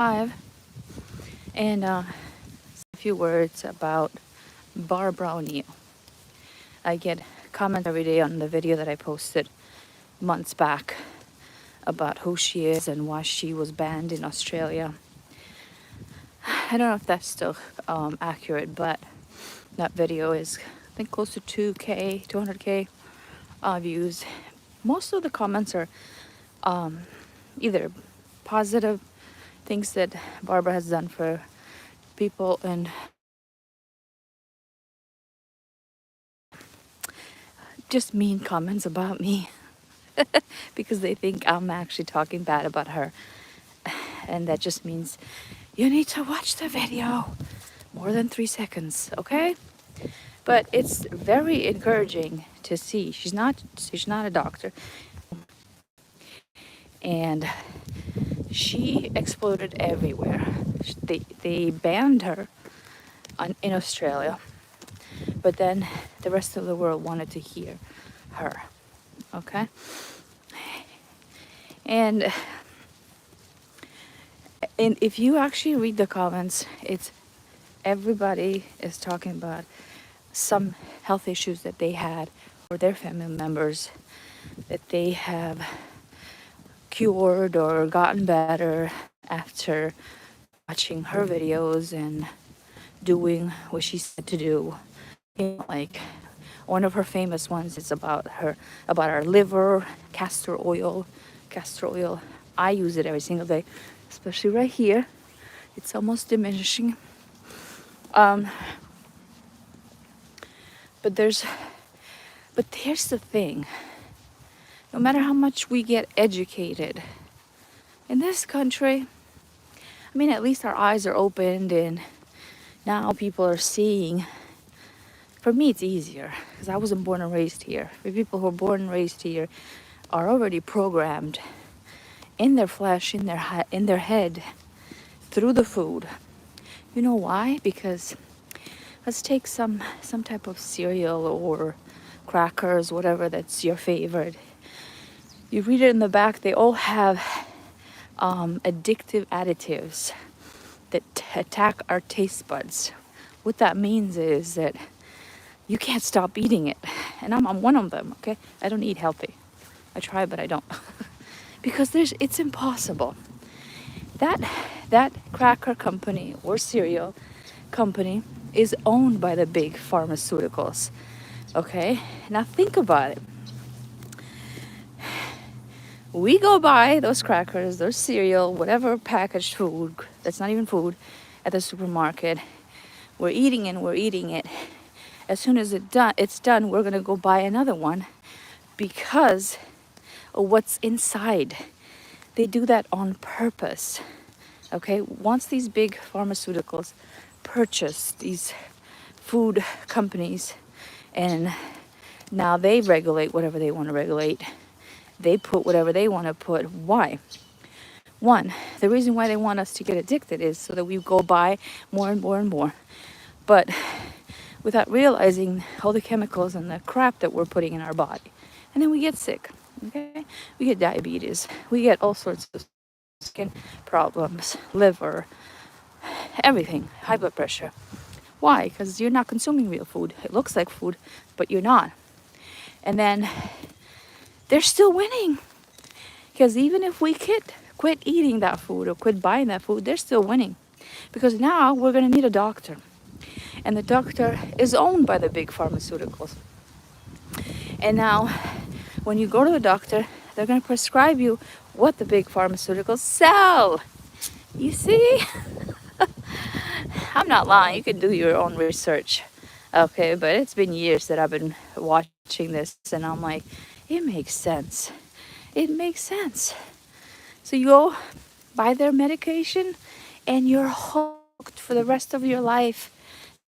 live and a few words about Barbara O'Neill. I get comments every day on the video that I posted months back about who she is and why she was banned in Australia. I don't know if that's still accurate, but that video is, I think, close to 200K views. Most of the comments are either positive things that Barbara has done for people and just mean comments about me because they think I'm actually talking bad about her. And that just means you need to watch the video more than 3 seconds, okay? But it's very encouraging to see. She's not a doctor. And she exploded everywhere. They banned her in Australia, but then the rest of the world wanted to hear her, okay? And if you actually read the comments, it's everybody is talking about some health issues that they had or their family members that they have cured or gotten better after watching her videos and doing what she said to do. Like one of her famous ones is about our liver, castor oil. I use it every single day, especially right here. It's almost diminishing. But here's the thing. No matter how much we get educated in this country, I mean, at least our eyes are opened and now people are seeing. For me, it's easier because I wasn't born and raised here. The people who are born and raised here are already programmed in their flesh, in their head, through the food. You know why? Because let's take some type of cereal or crackers, whatever that's your favorite. You read it in the back, they all have addictive additives that attack our taste buds. What that means is that you can't stop eating it. And I'm one of them, okay? I don't eat healthy. I try, but I don't. Because it's impossible. That cracker company or cereal company is owned by the big pharmaceuticals, okay? Now think about it. We go buy those crackers, those cereal, whatever packaged food, that's not even food, at the supermarket. We're eating it. As soon as it's done, we're gonna go buy another one because of what's inside. They do that on purpose, okay? Once these big pharmaceuticals purchase these food companies and now they regulate whatever they want to regulate. They put whatever they want to put. Why? One, the reason why they want us to get addicted is so that we go buy more and more and more. But without realizing all the chemicals and the crap that we're putting in our body. And then we get sick, okay? We get diabetes. We get all sorts of skin problems, liver, everything, high blood pressure. Why? Because you're not consuming real food. It looks like food, but you're not. And then they're still winning. Because even if we quit eating that food or quit buying that food, they're still winning. Because now we're going to need a doctor. And the doctor is owned by the big pharmaceuticals. And now, when you go to the doctor, they're going to prescribe you what the big pharmaceuticals sell. You see? I'm not lying. You can do your own research. Okay, but it's been years that I've been watching this, and I'm like, it makes sense. It makes sense. So you go buy their medication, and you're hooked for the rest of your life.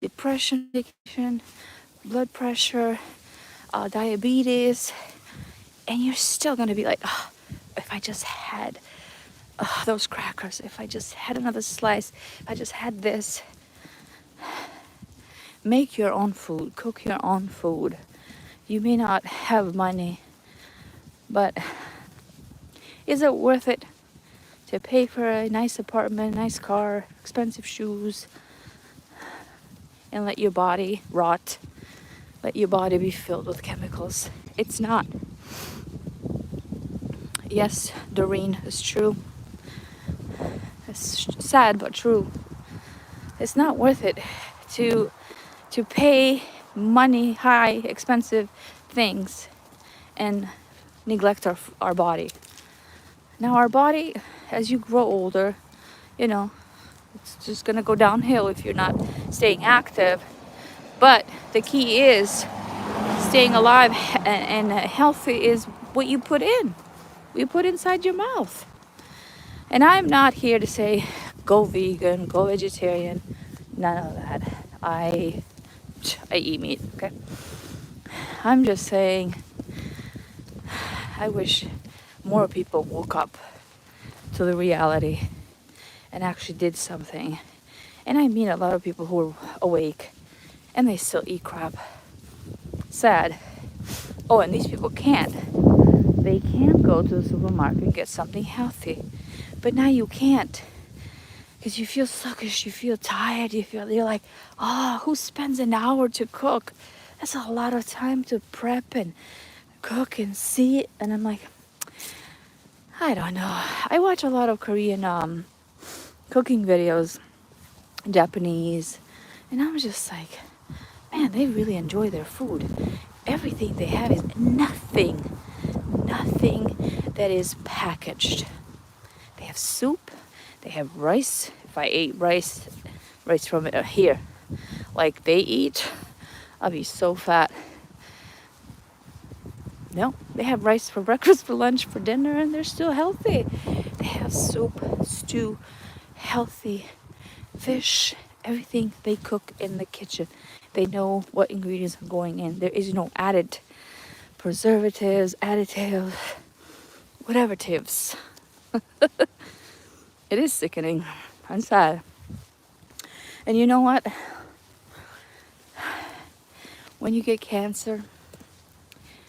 Depression, addiction, blood pressure, diabetes, and you're still gonna be like, oh, if I just had those crackers, if I just had another slice, if I just had this. Make your own food, cook your own food. You may not have money, but is it worth it to pay for a nice apartment, nice car, expensive shoes, and let your body rot, let your body be filled with chemicals. It's not. Yes, Doreen, it's true. It's sad but true. It's not worth it to pay money, high, expensive things, and neglect our body. Now our body, as you grow older, you know, it's just gonna go downhill if you're not staying active. But the key is staying alive and healthy is what you put in. You put inside your mouth. And I'm not here to say go vegan, go vegetarian, none of that. I eat meat, okay? I'm just saying I wish more people woke up to the reality and actually did something. And I mean a lot of people who are awake and they still eat crap. Sad. Oh, and these people can't. They can go to the supermarket and get something healthy. But now you can't. Because you feel sluggish, you feel tired, you're like, who spends an hour to cook? That's a lot of time to prep and cook and see. And I'm like, I don't know. I watch a lot of Korean cooking videos, Japanese, and I'm just like, man, they really enjoy their food. Everything they have is nothing that is packaged. They have soup, they have rice. If I ate rice from here, like they eat, I'll be so fat. No, they have rice for breakfast, for lunch, for dinner, and they're still healthy. They have soup, stew, healthy fish, everything they cook in the kitchen. They know what ingredients are going in. There is no added preservatives, additives, whatever tips. It is sickening. I'm sad. And you know what? When you get cancer,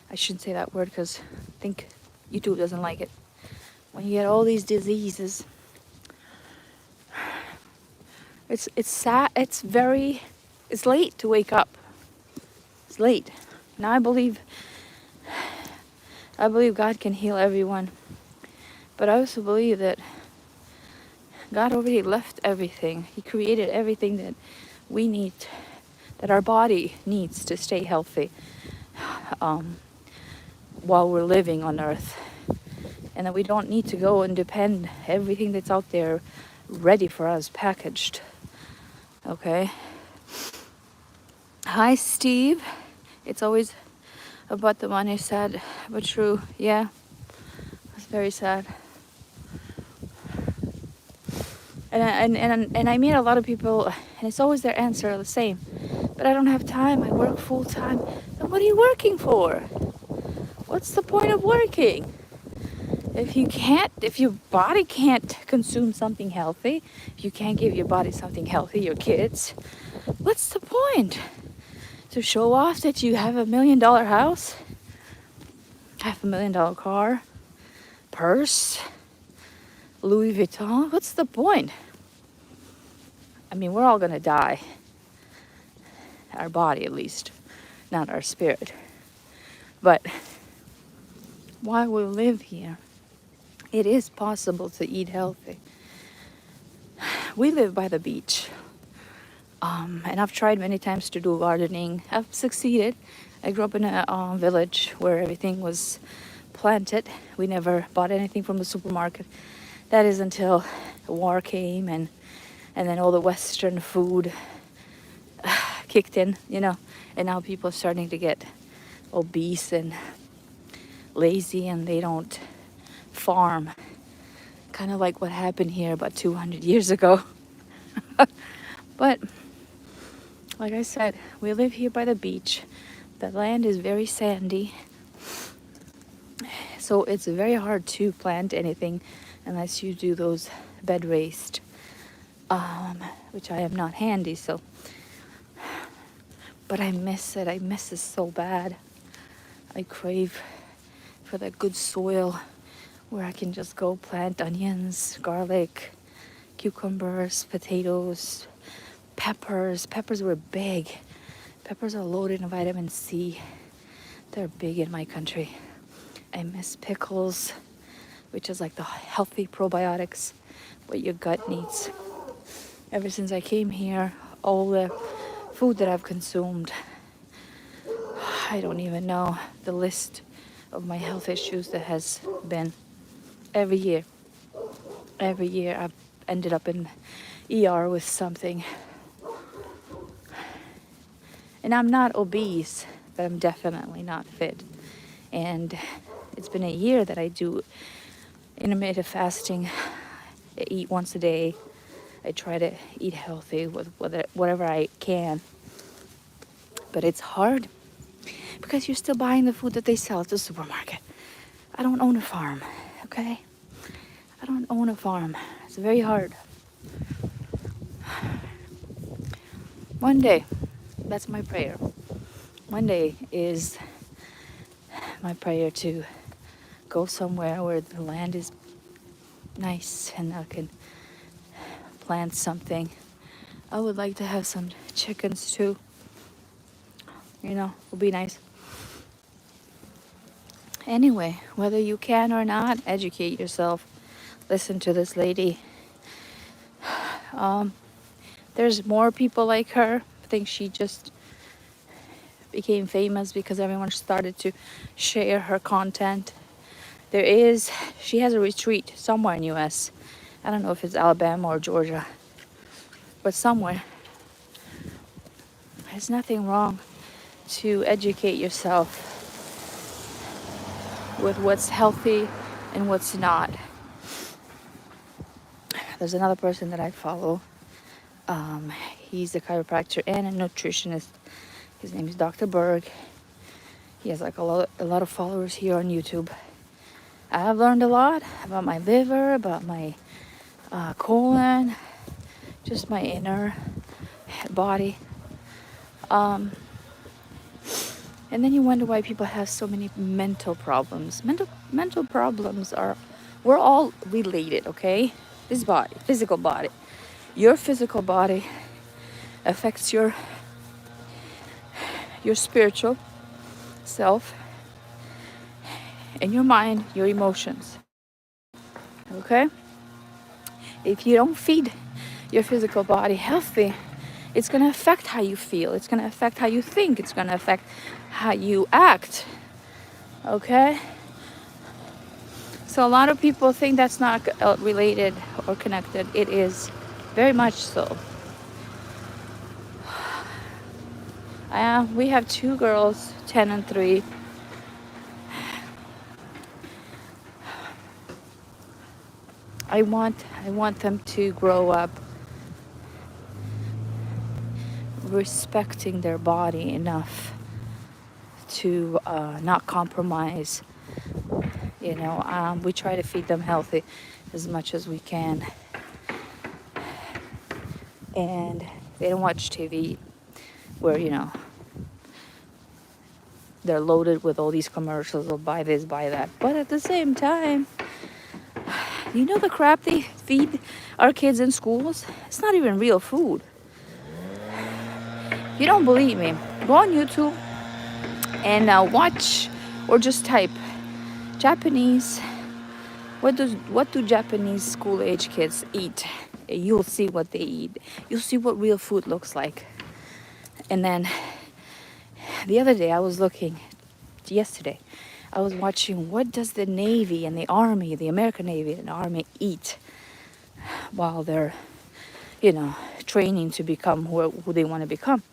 I shouldn't say that word because I think YouTube doesn't like it. When you get all these diseases, it's sad. It's late to wake up. It's late. Now I believe God can heal everyone. But I also believe that God already left everything. He created everything that we need, that our body needs to stay healthy while we're living on earth. And that we don't need to go and depend everything that's out there ready for us, packaged. Okay? Hi, Steve. It's always about the money, sad but true. Yeah, it's very sad. And I meet a lot of people, and it's always their answer the same. But I don't have time. I work full time. Then what are you working for? What's the point of working? If your body can't consume something healthy, if you can't give your body something healthy, your kids, what's the point? To show off that you have $1 million house, $500,000 car, purse, Louis Vuitton? What's the point? I mean, we're all gonna die. Our body, at least, not our spirit. But while we live here, it is possible to eat healthy. We live by the beach. And I've tried many times to do gardening. I've succeeded. I grew up in a village where everything was planted. We never bought anything from the supermarket. That is until the war came and then all the Western food kicked in, and now people are starting to get obese and lazy and they don't farm. Kind of like what happened here about 200 years ago. But like I said, we live here by the beach. The land is very sandy. So it's very hard to plant anything unless you do those bed raised, which I am not handy, so. But I miss it. I miss it so bad. I crave for that good soil where I can just go plant onions, garlic, cucumbers, potatoes, peppers. Peppers were big. Peppers are loaded in vitamin C. They're big in my country. I miss pickles, which is like the healthy probiotics, what your gut needs. Ever since I came here, all the food that I've consumed, I don't even know the list of my health issues that has been every year. Every year I've ended up in ER with something. And I'm not obese, but I'm definitely not fit. And it's been a year that I do intermittent fasting. I eat once a day. I try to eat healthy with whatever I can. But it's hard because you're still buying the food that they sell at the supermarket. I don't own a farm, okay? I don't own a farm. It's very hard. One day, that's my prayer. One day is my prayer to go somewhere where the land is nice and I can plant something. I would like to have some chickens too. You know, would be nice. Anyway, whether you can or not, educate yourself. Listen to this lady. There's more people like her. I think she just became famous because everyone started to share her content. She has a retreat somewhere in US. I don't know if it's Alabama or Georgia, but somewhere. There's nothing wrong to educate yourself with what's healthy and what's not. There's another person that I follow. He's a chiropractor and a nutritionist. His name is Dr. Berg. He has like a lot of followers here on YouTube. I've learned a lot about my liver, about my colon, just my inner body. And then you wonder why people have so many mental problems. Mental problems we're all related, okay? This body, physical body. Your physical body affects your spiritual self and your mind, your emotions. Okay? If you don't feed your physical body healthy, it's going to affect how you feel. It's going to affect how you think. It's going to affect how you act. Okay? So a lot of people think that's not related or connected. It is very much so. We have 2 girls, 10 and 3. I want them to grow up respecting their body enough to not compromise. You know, we try to feed them healthy as much as we can. And they don't watch TV where, you know, they're loaded with all these commercials of buy this, buy that. But at the same time, you know the crap they feed our kids in schools? It's not even real food. If you don't believe me, go on YouTube and watch or just type Japanese. What do Japanese school age kids eat? You'll see what they eat. You'll see what real food looks like. And then the other day yesterday, I was watching what does the Navy and the Army, the American Navy and the Army eat while they're, you know, training to become who they want to become.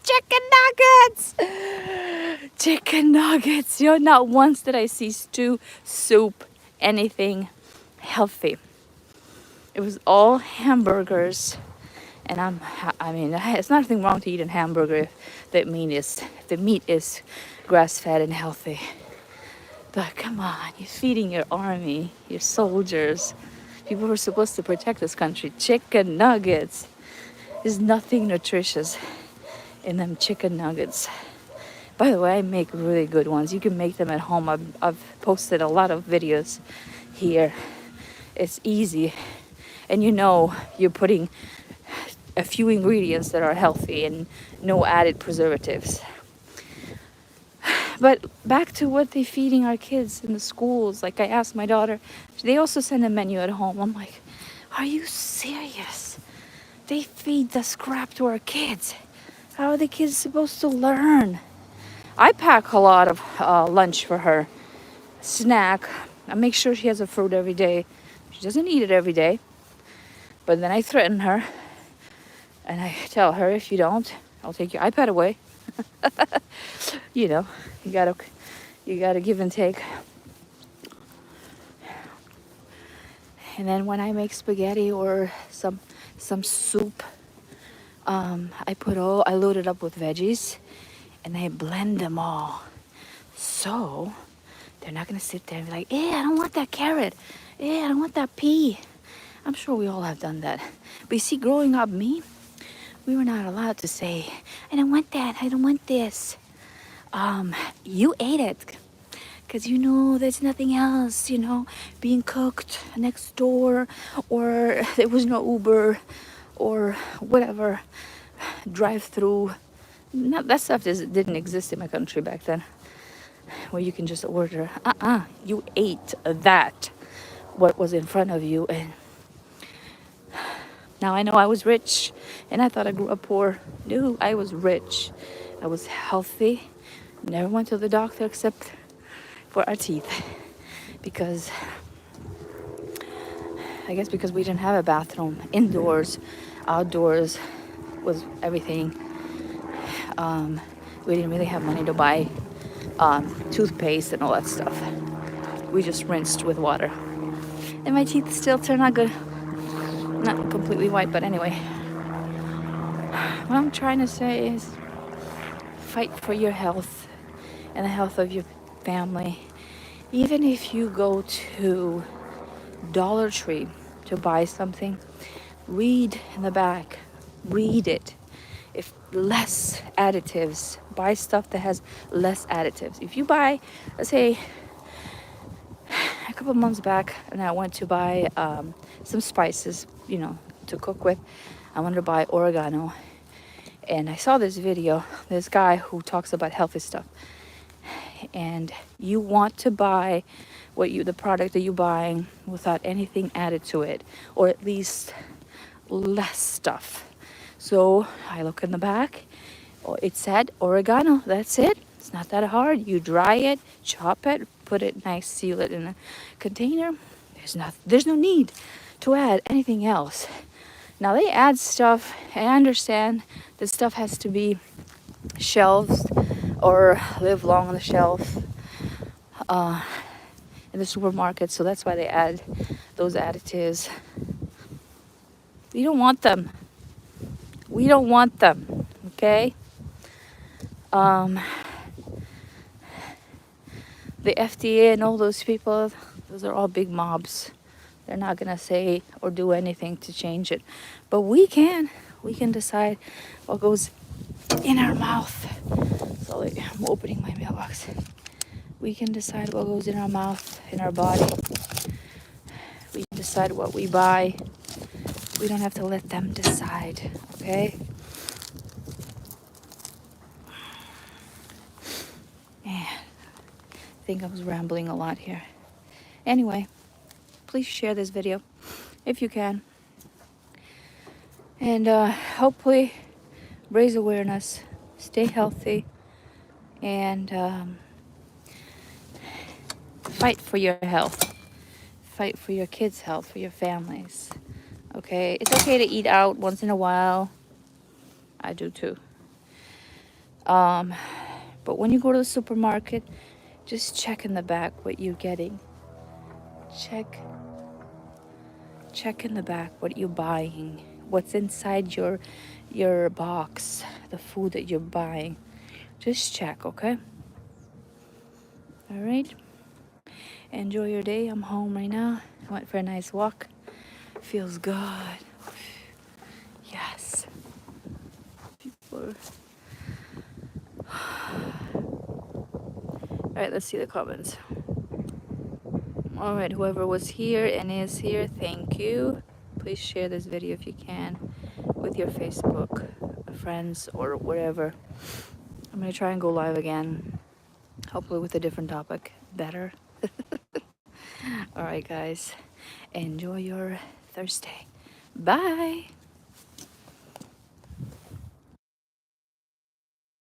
Chicken nuggets! Chicken nuggets. You know, not once did I see stew, soup, anything healthy. It was all hamburgers. And I mean, it's nothing wrong to eat a hamburger if the meat is grass-fed and healthy. But come on, you're feeding your army, your soldiers, people who are supposed to protect this country, chicken nuggets. There's nothing nutritious in them chicken nuggets. By the way, I make really good ones. You can make them at home. I've posted a lot of videos here. It's easy, and you know you're putting a few ingredients that are healthy and no added preservatives. But back to what they're feeding our kids in the schools. Like, I asked my daughter, they also send a menu at home. I'm like, are you serious? They feed the scrap to our kids. How are the kids supposed to learn? I pack a lot of lunch for her, snack. I make sure she has a fruit every day. She doesn't eat it every day, but then I threaten her and I tell her, if you don't, I'll take your iPad away. You know, you gotta give and take. And then when I make spaghetti or some soup, I load it up with veggies and I blend them all. So they're not gonna sit there and be like, I don't want that carrot. I don't want that pea. I'm sure we all have done that. But you see, growing up, we were not allowed to say, I don't want that, I don't want this. You ate it. Because you know there's nothing else, being cooked next door, or there was no Uber, or whatever, drive-through. That stuff didn't exist in my country back then, where you can just order. You ate that, what was in front of you. And now I know I was rich, and I thought I grew up poor. No, I was rich. I was healthy. Never went to the doctor except for our teeth, because we didn't have a bathroom indoors. Outdoors was everything. We didn't really have money to buy toothpaste and all that stuff. We just rinsed with water, and my teeth still turn out good. Not completely white, but anyway, what I'm trying to say is fight for your health and the health of your family. Even if you go to Dollar Tree to buy something, read in the back, read it. If less additives, buy stuff that has less additives. If you buy, let's say, a couple of months back, and I went to buy some spices, to cook with. I wanted to buy oregano, and I saw this video, this guy who talks about healthy stuff. And you want to buy the product that you're buying without anything added to it, or at least less stuff. So I look in the back, it said oregano. That's it. It's not that hard. You dry it, chop it, put it nice, seal it in a container. There's no need to add anything else. Now they add stuff, and I understand that stuff has to be shelved or live long on the shelf in the supermarket, so that's why they add those additives. We don't want them. Okay? The FDA and all those people, those are all big mobs. They're not gonna say or do anything to change it. But we can decide what goes in our mouth. So I'm opening my mailbox. We can decide what goes in our mouth, in our body. We can decide what we buy. We don't have to let them decide, okay? Yeah, I think I was rambling a lot here. Anyway, please share this video if you can. And hopefully raise awareness, stay healthy, and fight for your health. Fight for your kids' health, for your families. Okay? It's okay to eat out once in a while. I do too. But when you go to the supermarket, just check in the back what you're getting. Check in the back what you're buying, what's inside your box, the food that you're buying. Just check, okay? All right. Enjoy your day. I'm home right now. I went for a nice walk. Feels good. Yes. People All right, let's see the comments. All right, whoever was here and is here, thank you. Please share this video if you can with your Facebook friends or whatever. I'm gonna try and go live again, hopefully with a different topic, better. All right, guys, enjoy your Thursday. Bye.